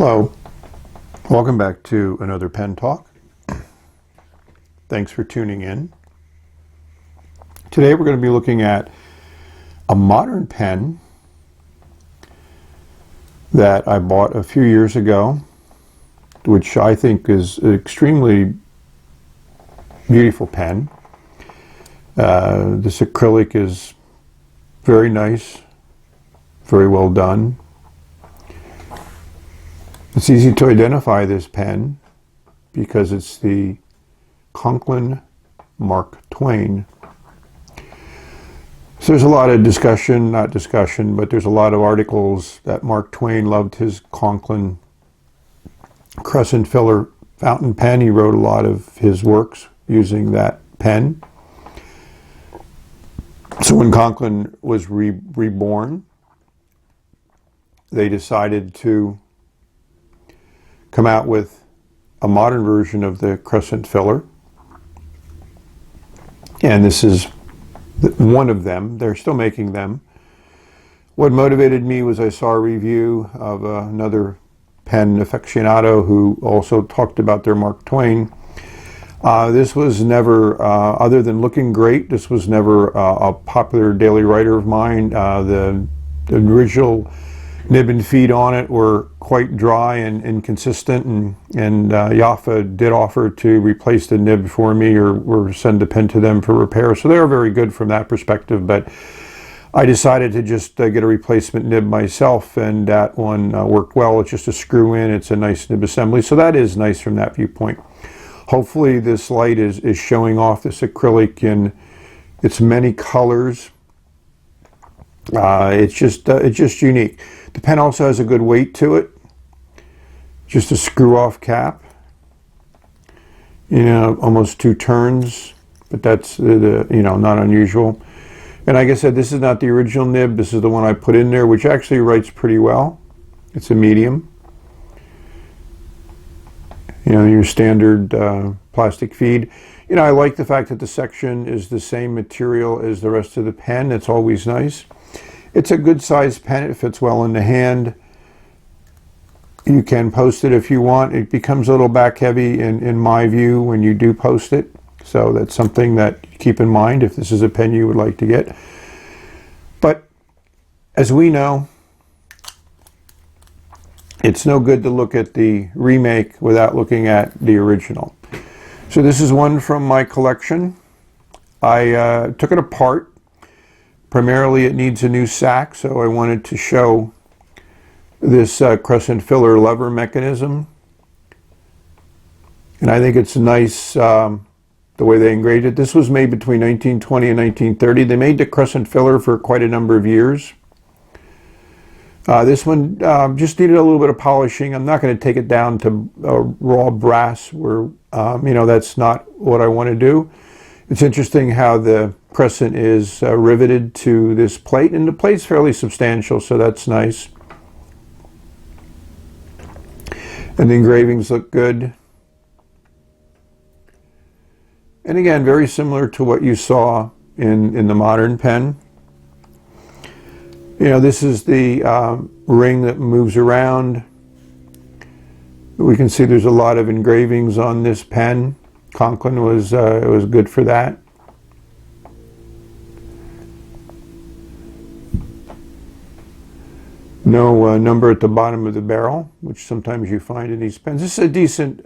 Hello, welcome back to another pen talk. Thanks for tuning in. Today we're going to be looking at a modern pen that I bought a few years ago, which I think is an extremely beautiful pen. This acrylic is very nice, very well done. It's easy to identify this pen because it's the Conklin Mark Twain. So there's a lot of discussion, not discussion, but there's a lot of articles that Mark Twain loved his Conklin Crescent filler fountain pen. He wrote a lot of his works using that pen. So when Conklin was reborn, they decided to come out with a modern version of the Crescent filler. And this is one of them. They're still making them. What motivated me was I saw a review of another pen aficionado who also talked about their Mark Twain. This was never, other than looking great, this was never a popular daily writer of mine. The original nib and feed on it were quite dry and inconsistent, and Jaffa did offer to replace the nib for me or send a pen to them for repair. So they were very good from that perspective, but I decided to just get a replacement nib myself, and that one worked well. It's just a screw in, it's a nice nib assembly, so that is nice from that viewpoint. Hopefully this light is showing off this acrylic in its many colors. It's just unique. The pen also has a good weight to it. Just a screw-off cap. You know, almost 2 turns, but that's not unusual. And like I said, this is not the original nib. This is the one I put in there, which actually writes pretty well. It's a medium. You know, your standard plastic feed. You know, I like the fact that the section is the same material as the rest of the pen. It's always nice. It's a good sized pen. It fits well in the hand. You can post it if you want. It becomes a little back heavy in my view when you do post it. So that's something that you keep in mind if this is a pen you would like to get. But as we know, it's no good to look at the remake without looking at the original. So this is one from my collection. I took it apart. Primarily it needs a new sack, so I wanted to show this Crescent filler lever mechanism. And I think it's nice the way they engraved it. This was made between 1920 and 1930. They made the Crescent filler for quite a number of years. This one just needed a little bit of polishing. I'm not going to take it down to raw brass where, that's not what I want to do. It's interesting how the Crescent is riveted to this plate, and the plate's fairly substantial, so that's nice. And the engravings look good. And again, very similar to what you saw in the modern pen. You know, this is the ring that moves around. We can see there's a lot of engravings on this pen. Conklin was good for that. No number at the bottom of the barrel, which sometimes you find in these pens. This is a decent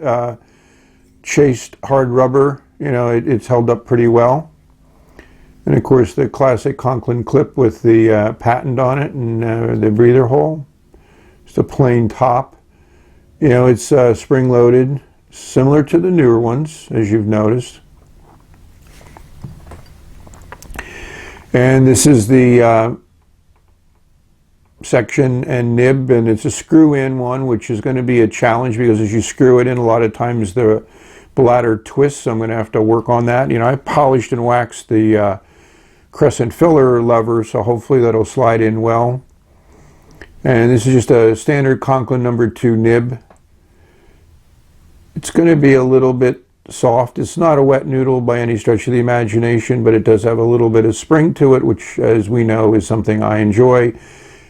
chased hard rubber. You know, it's held up pretty well. And of course the classic Conklin clip with the patent on it and the breather hole. Just a plain top. You know, it's spring loaded, similar to the newer ones, as you've noticed. And this is the section and nib, and it's a screw-in one, which is going to be a challenge because as you screw it in, a lot of times the bladder twists, so I'm going to have to work on that. You know, I polished and waxed the Crescent filler lever, so hopefully that'll slide in well. And this is just a standard Conklin number 2 nib. It's going to be a little bit soft. It's not a wet noodle by any stretch of the imagination, but it does have a little bit of spring to it, which, as we know, is something I enjoy.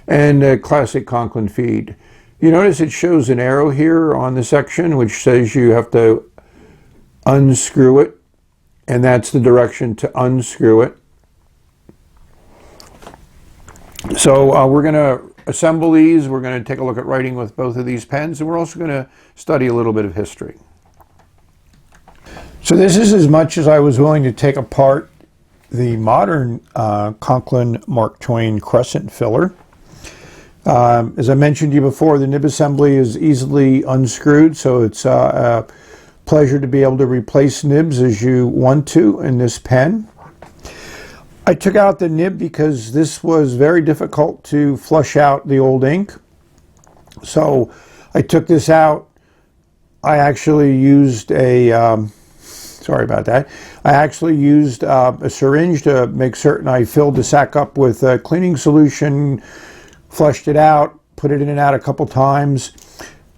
And a classic Conklin feed. You notice it shows an arrow here on the section which says you have to unscrew it, and that's the direction to unscrew it. So we're going to assemble these. We're going to take a look at writing with both of these pens, and we're also going to study a little bit of history. So this is as much as I was willing to take apart the modern Conklin Mark Twain Crescent filler. As I mentioned to you before, the nib assembly is easily unscrewed, so it's a pleasure to be able to replace nibs as you want to in this pen. I took out the nib because this was very difficult to flush out the old ink. So I took this out. I actually used a, sorry about that. I actually used a syringe to make certain I filled the sack up with a cleaning solution, flushed it out, put it in and out a couple times.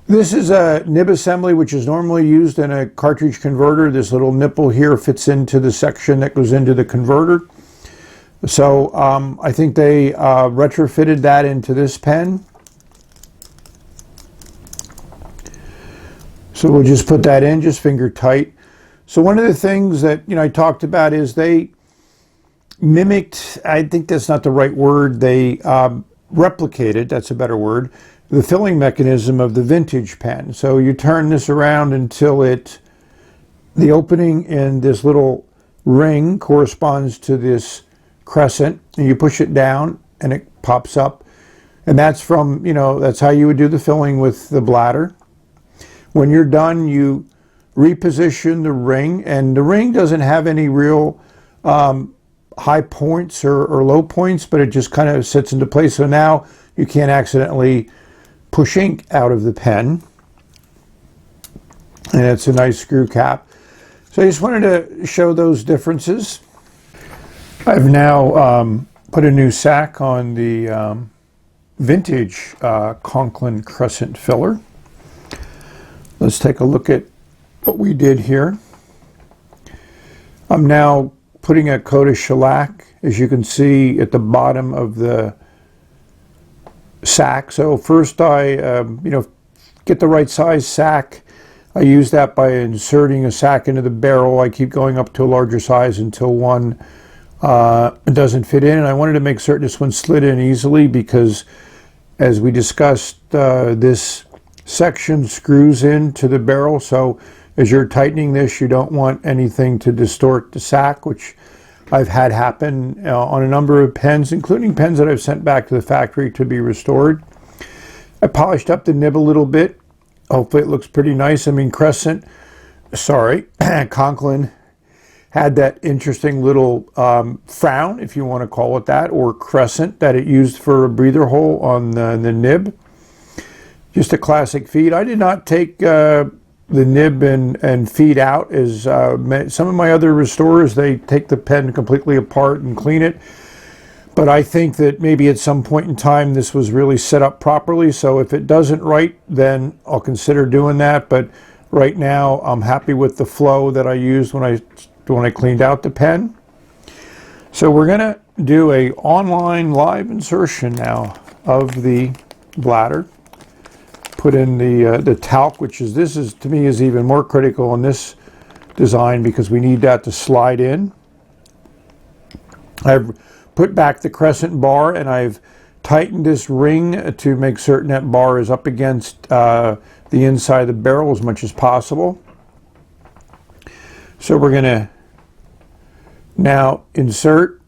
This is a nib assembly which is normally used in a cartridge converter. This little nipple here fits into the section that goes into the converter. So I think they retrofitted that into this pen. So we'll just put that in, just finger tight. So one of the things that I talked about is they mimicked, I think that's not the right word, they replicated, that's a better word, the filling mechanism of the vintage pen. So you turn this around until the opening in this little ring corresponds to this crescent, and you push it down and it pops up. And that's from, that's how you would do the filling with the bladder. When you're done, you reposition the ring, and the ring doesn't have any real high points or low points, but it just kind of sits into place. So now you can't accidentally push ink out of the pen. And it's a nice screw cap. So I just wanted to show those differences. I've now put a new sack on the vintage Conklin Crescent filler. Let's take a look at what we did here. I'm now putting a coat of shellac, as you can see, at the bottom of the sack. So first I get the right size sack. I use that by inserting a sack into the barrel. I keep going up to a larger size until one doesn't fit in, and I wanted to make certain this one slid in easily because, as we discussed, this section screws into the barrel, so as you're tightening this, you don't want anything to distort the sack, which I've had happen on a number of pens, including pens that I've sent back to the factory to be restored. I polished up the nib a little bit. Hopefully it looks pretty nice. I mean, Conklin had that interesting little frown, if you want to call it that, or crescent that it used for a breather hole on the nib. Just a classic feed. I did not take the nib and feed out as some of my other restorers. They take the pen completely apart and clean it. But I think that maybe at some point in time this was really set up properly. So if it doesn't write, then I'll consider doing that. But right now I'm happy with the flow that I used when I cleaned out the pen. So we're going to do a online live insertion now of the bladder. Put in the talc, which is to me is even more critical in this design because we need that to slide in. I've put back the crescent bar, and I've tightened this ring to make certain that bar is up against the inside of the barrel as much as possible. So we're going to now insert.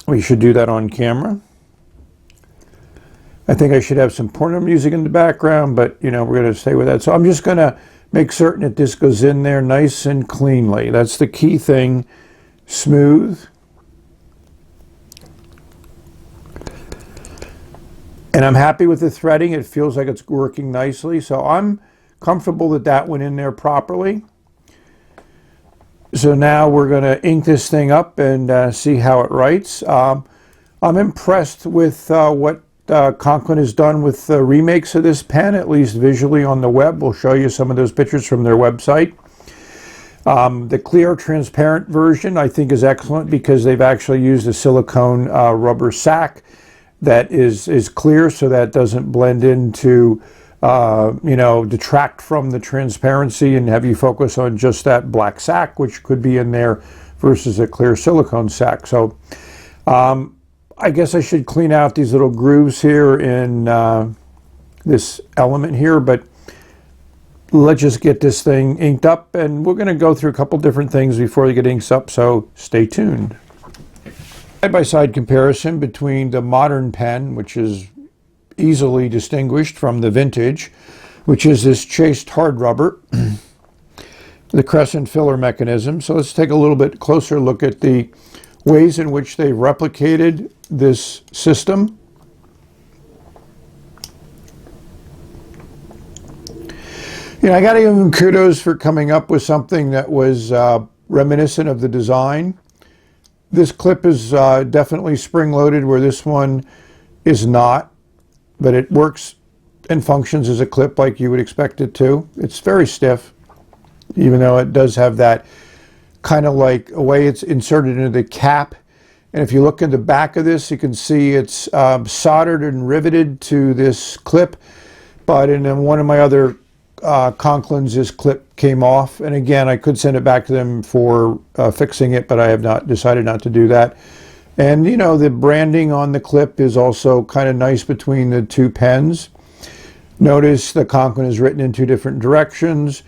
We should do that on camera. I think I should have some porno music in the background, but we're going to stay with that. So I'm just going to make certain that this goes in there nice and cleanly. That's the key thing. Smooth. And I'm happy with the threading. It feels like it's working nicely. So I'm comfortable that that went in there properly. So now we're going to ink this thing up and see how it writes. I'm impressed with what Conklin has done with remakes of this pen, at least visually on the web. We'll show you some of those pictures from their website. The clear transparent version I think is excellent because they've actually used a silicone rubber sack that is clear, so that doesn't blend into, detract from the transparency and have you focus on just that black sac, which could be in there, versus a clear silicone sac. So I guess I should clean out these little grooves here in this element here, but let's just get this thing inked up, and we're going to go through a couple different things before we get inks up, so stay tuned. Side-by-side comparison between the modern pen, which is easily distinguished from the vintage, which is this chased hard rubber, the Crescent filler mechanism. So let's take a little bit closer look at the ways in which they replicated this system. I got to give them kudos for coming up with something that was reminiscent of the design. This clip is definitely spring-loaded, where this one is not, but it works and functions as a clip like you would expect it to. It's very stiff, even though it does have that kind of like a way it's inserted into the cap. And if you look in the back of this, you can see it's soldered and riveted to this clip. But in one of my other Conklins, this clip came off, and again, I could send it back to them for fixing it, but I have decided not to do that. And the branding on the clip is also kind of nice between the two pens. Notice the Conklin is written in two different directions.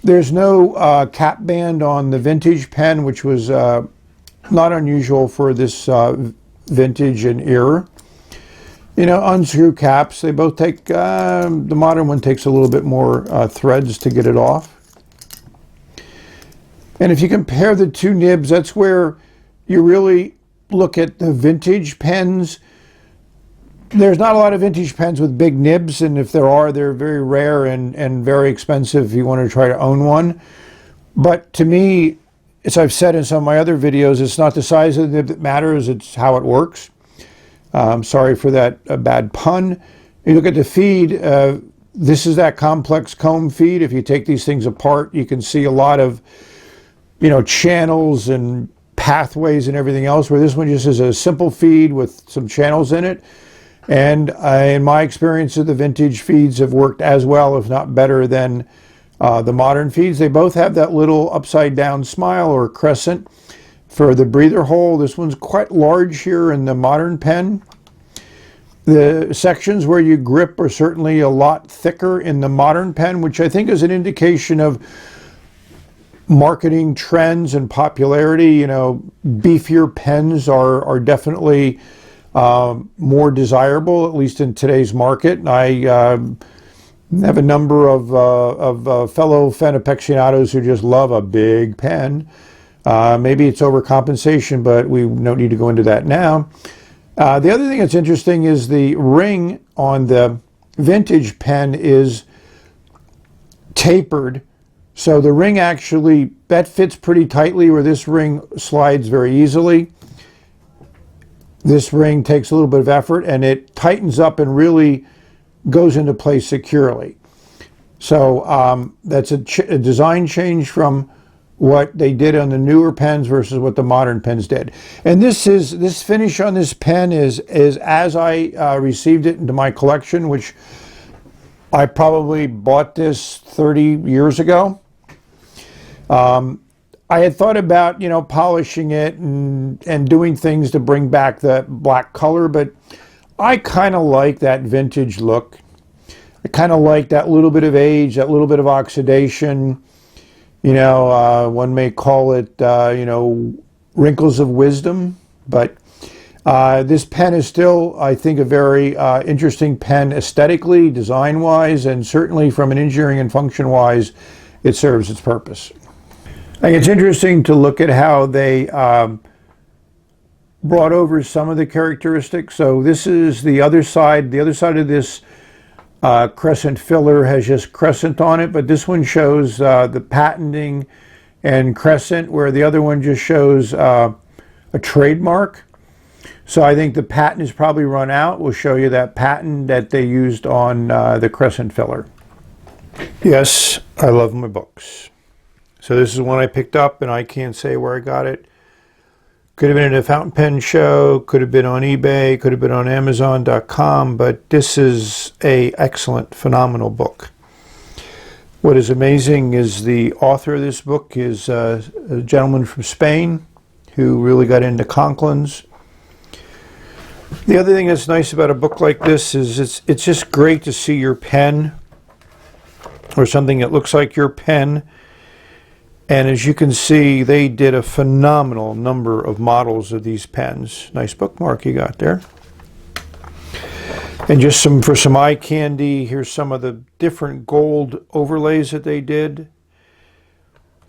There's no cap band on the vintage pen, which was not unusual for this vintage and era. Unscrew caps. They both take, the modern one takes a little bit more threads to get it off. And if you compare the two nibs, that's where you really look at the vintage pens. There's not a lot of vintage pens with big nibs, and if there are, they're very rare and very expensive if you want to try to own one. But to me, as I've said in some of my other videos, it's not the size of the nib that matters, it's how it works. Sorry for that bad pun. You look at the feed, this is that complex comb feed. If you take these things apart, you can see a lot of, channels and pathways and everything else, where this one just is a simple feed with some channels in it. And in my experience, the vintage feeds have worked as well, if not better, than the modern feeds. They both have that little upside down smile or crescent for the breather hole. This one's quite large here in the modern pen. The sections where you grip are certainly a lot thicker in the modern pen, which I think is an indication of marketing trends and popularity. Beefier pens are definitely more desirable, at least in today's market. I have a number of fellow pen aficionados who just love a big pen. Maybe it's overcompensation, but we don't need to go into that now. The other thing that's interesting is the ring on the vintage pen is tapered. So the ring actually, that fits pretty tightly, where this ring slides very easily. This ring takes a little bit of effort, and it tightens up and really goes into place securely. So that's a design change from what they did on the newer pens versus what the modern pens did. And this finish on this pen is as I received it into my collection, which I probably bought this 30 years ago. I had thought about, polishing it and doing things to bring back the black color, but I kind of like that vintage look. I kind of like that little bit of age, that little bit of oxidation. One may call it, wrinkles of wisdom, but this pen is still, I think, a very interesting pen aesthetically, design-wise, and certainly from an engineering and function-wise, it serves its purpose. I think it's interesting to look at how they brought over some of the characteristics. So this is the other side. The other side of this Crescent filler has just Crescent on it, but this one shows the patenting and Crescent, where the other one just shows a trademark. So I think the patent is probably run out. We'll show you that patent that they used on the Crescent filler. Yes, I love my books. So this is one I picked up, and I can't say where I got it. Could have been at a fountain pen show, could have been on eBay, could have been on Amazon.com, but this is an excellent, phenomenal book. What is amazing is the author of this book is a gentleman from Spain who really got into Conklins. The other thing that's nice about a book like this is it's just great to see your pen or something that looks like your pen. And as you can see, they did a phenomenal number of models of these pens. Nice bookmark you got there. And just for some eye candy, here's some of the different gold overlays that they did.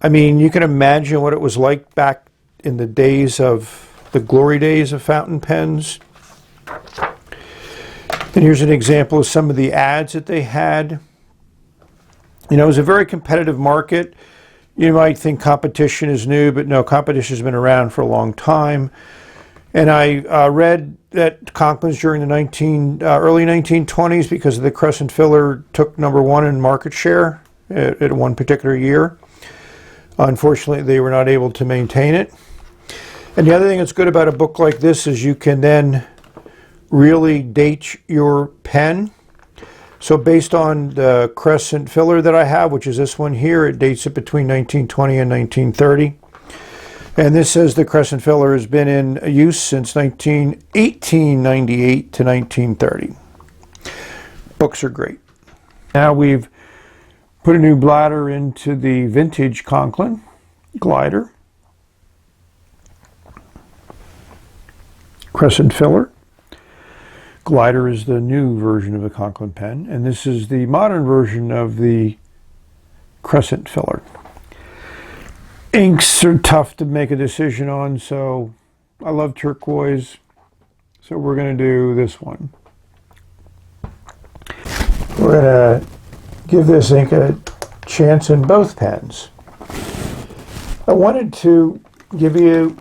I mean, you can imagine what it was like back in the days of the glory days of fountain pens. And here's an example of some of the ads that they had. You know, it was a very competitive market. You might think competition is new, but no, competition has been around for a long time. And I read that Conklin's during the early 1920s, because of the Crescent filler, took #1 in market share at one particular year. Unfortunately, they were not able to maintain it. And the other thing that's good about a book like this is you can then really date your pen. So based on the Crescent filler that I have, which is this one here, it dates it between 1920 and 1930. And this says the Crescent filler has been in use since 1898 to 1930. Books are great. Now we've put a new bladder into the vintage Conklin glider. Crescent filler. Glider is the new version of the Conklin pen, and this is the modern version of the Crescent filler. Inks are tough to make a decision on, so I love turquoise, so we're going to do this one. We're going to give this ink a chance in both pens. I wanted to give you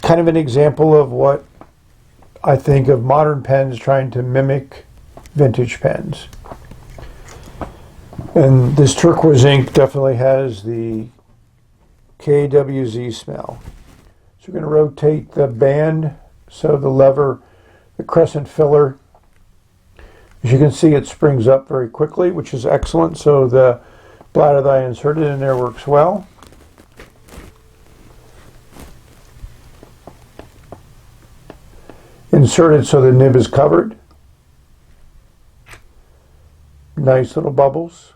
kind of an example of what I think of modern pens trying to mimic vintage pens. And this turquoise ink definitely has the KWZ smell. So we're going to rotate the band, so the lever, the Crescent filler, as you can see, it springs up very quickly, which is excellent. So the bladder that I inserted in there works well. Insert it so the nib is covered. Nice little bubbles.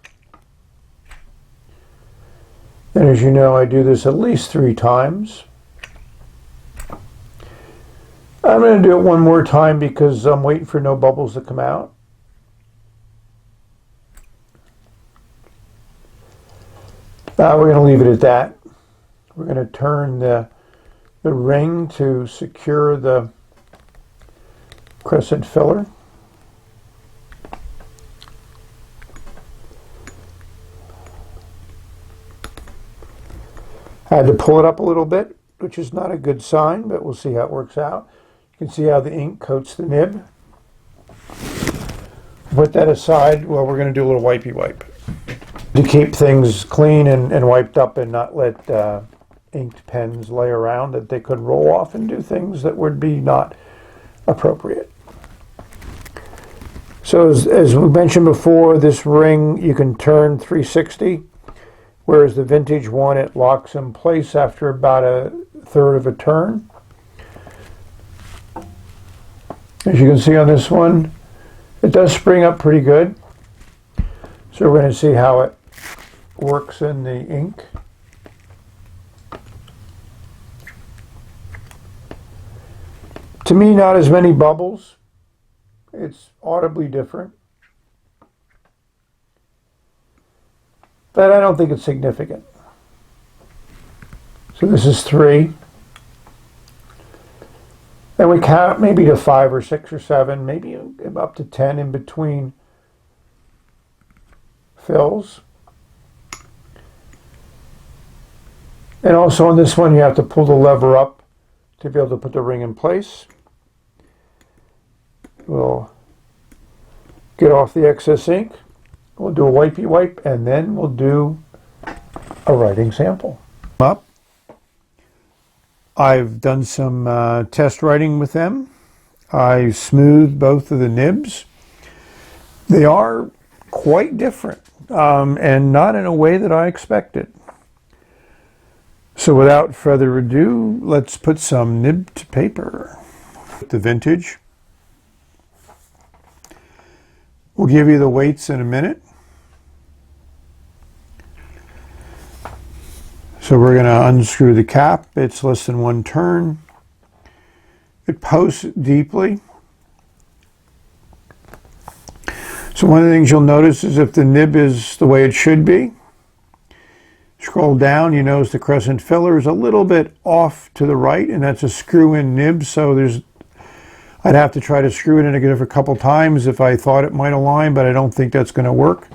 And as you know, I do this at least 3 times. I'm going to do it one more time because I'm waiting for no bubbles to come out. We're going to leave it at that. We're going to turn the ring to secure the Crescent filler. I had to pull it up a little bit, which is not a good sign, but we'll see how it works out. You can see how the ink coats the nib. Put that aside. Well, we're going to do a little wipey wipe to keep things clean and wiped up and not let inked pens lay around that they could roll off and do things that would be not appropriate. So as we mentioned before, this ring you can turn 360, whereas the vintage one, it locks in place after about 1/3 of a turn. As you can see on this one, it does spring up pretty good. So we're going to see how it works in the ink. To me, not as many bubbles. It's audibly different. But I don't think it's significant. So this is 3. And we count maybe to 5 or 6 or 7, maybe up to 10 in between fills. And also on this one, you have to pull the lever up to be able to put the ring in place. We'll get off the excess ink. We'll do a wipey wipe, and then we'll do a writing sample. Up. I've done some test writing with them. I smoothed both of the nibs. They are quite different, and not in a way that I expected. So without further ado, let's put some nib to paper. The vintage. We'll give you the weights in a minute. So we're going to unscrew the cap. It's less than 1 turn. It posts deeply. So one of the things you'll notice is if the nib is the way it should be, scroll down, you notice the Crescent filler is a little bit off to the right, and that's a screw-in nib, so I'd have to try to screw it in again a couple times if I thought it might align, but I don't think that's going to work.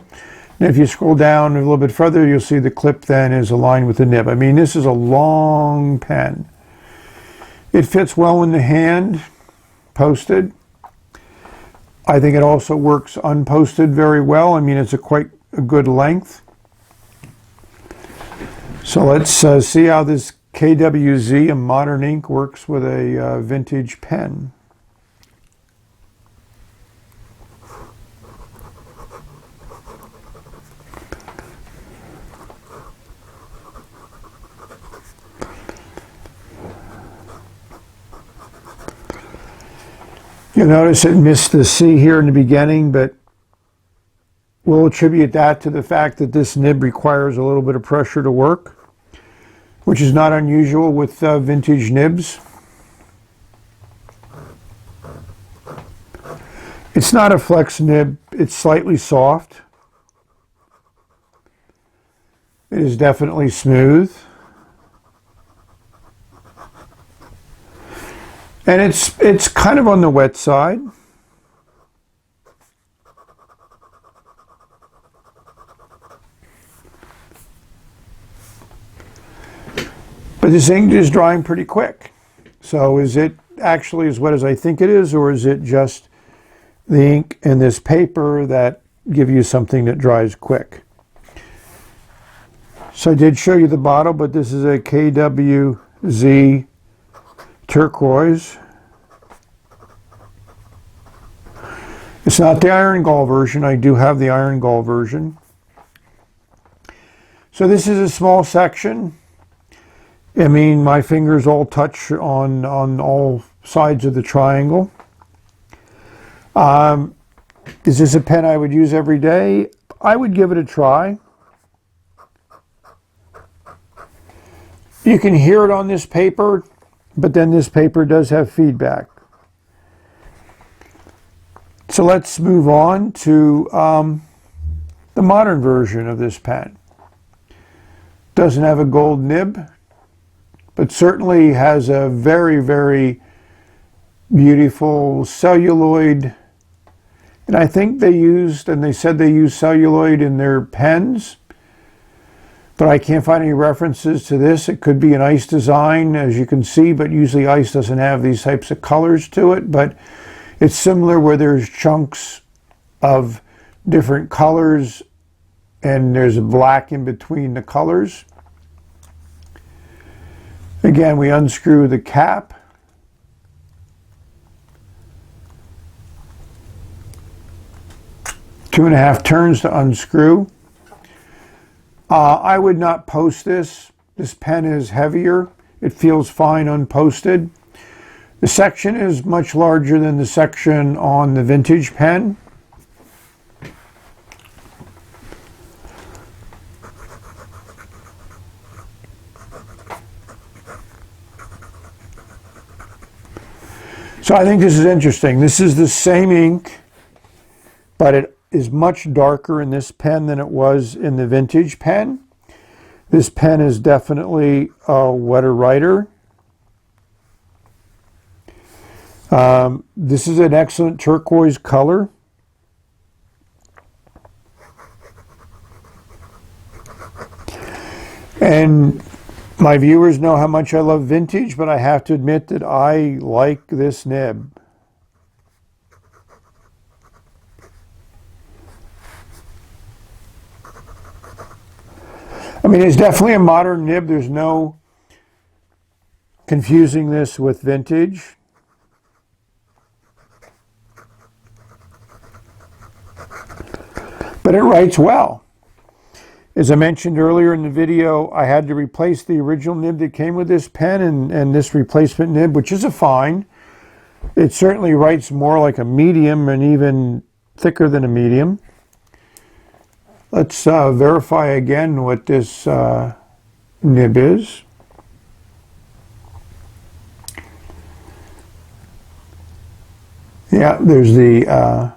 And if you scroll down a little bit further, you'll see the clip then is aligned with the nib. I mean, this is a long pen. It fits well in the hand, posted. I think it also works unposted very well. I mean, it's quite a good length. So let's see how this KWZ, a modern ink, works with a vintage pen. You'll notice it missed the C here in the beginning, but we'll attribute that to the fact that this nib requires a little bit of pressure to work, which is not unusual with vintage nibs. It's not a flex nib, it's slightly soft. It is definitely smooth. And it's kind of on the wet side. But this ink is drying pretty quick. So is it actually as wet as I think it is, or is it just the ink and this paper that give you something that dries quick? So I did show you the bottle, but this is a KWZ turquoise. It's not the iron gall version. I do have the iron gall version. So this is a small section. I mean, my fingers all touch on all sides of the triangle. Is this a pen I would use every day? I would give it a try. You can hear it on this paper, but then this paper does have feedback. So let's move on to the modern version of this pen. Doesn't have a gold nib, but certainly has a very, very beautiful celluloid. And I think they said they used celluloid in their pens, but I can't find any references to this. It could be an ice design, as you can see, but usually ice doesn't have these types of colors to it. But it's similar where there's chunks of different colors and there's black in between the colors. Again, we unscrew the cap. Two and a half turns to unscrew. I would not post this. This pen is heavier. It feels fine unposted. The section is much larger than the section on the vintage pen. So I think this is interesting. This is the same ink, but it is much darker in this pen than it was in the vintage pen. This pen is definitely a wetter writer. This is an excellent turquoise color. And my viewers know how much I love vintage, but I have to admit that I like this nib. I mean, it's definitely a modern nib. There's no confusing this with vintage. But it writes well. As I mentioned earlier in the video, I had to replace the original nib that came with this pen and this replacement nib, which is a fine. It certainly writes more like a medium and even thicker than a medium. Let's verify again what this nib is. Yeah, there's the,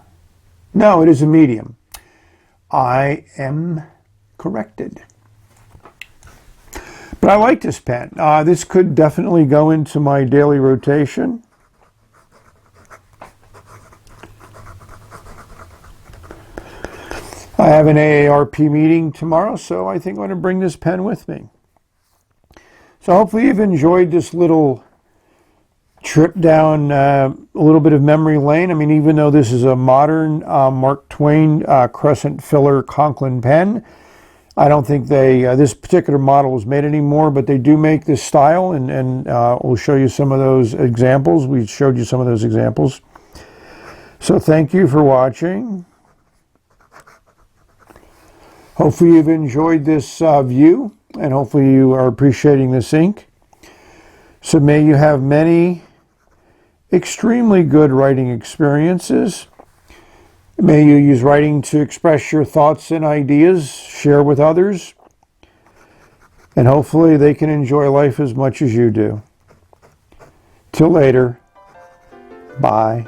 no, it is a medium. I am corrected. But I like this pen. This could definitely go into my daily rotation. I have an AARP meeting tomorrow, so I think I'm going to bring this pen with me. So hopefully you've enjoyed this little trip down a little bit of memory lane. I mean, even though this is a modern Mark Twain Crescent filler Conklin pen, I don't think this particular model was made anymore, but they do make this style, and we'll show you some of those examples. We showed you some of those examples. So thank you for watching. Hopefully you've enjoyed this view, and hopefully you are appreciating this ink. So may you have many extremely good writing experiences. May you use writing to express your thoughts and ideas, share with others, and hopefully they can enjoy life as much as you do. Till later, bye.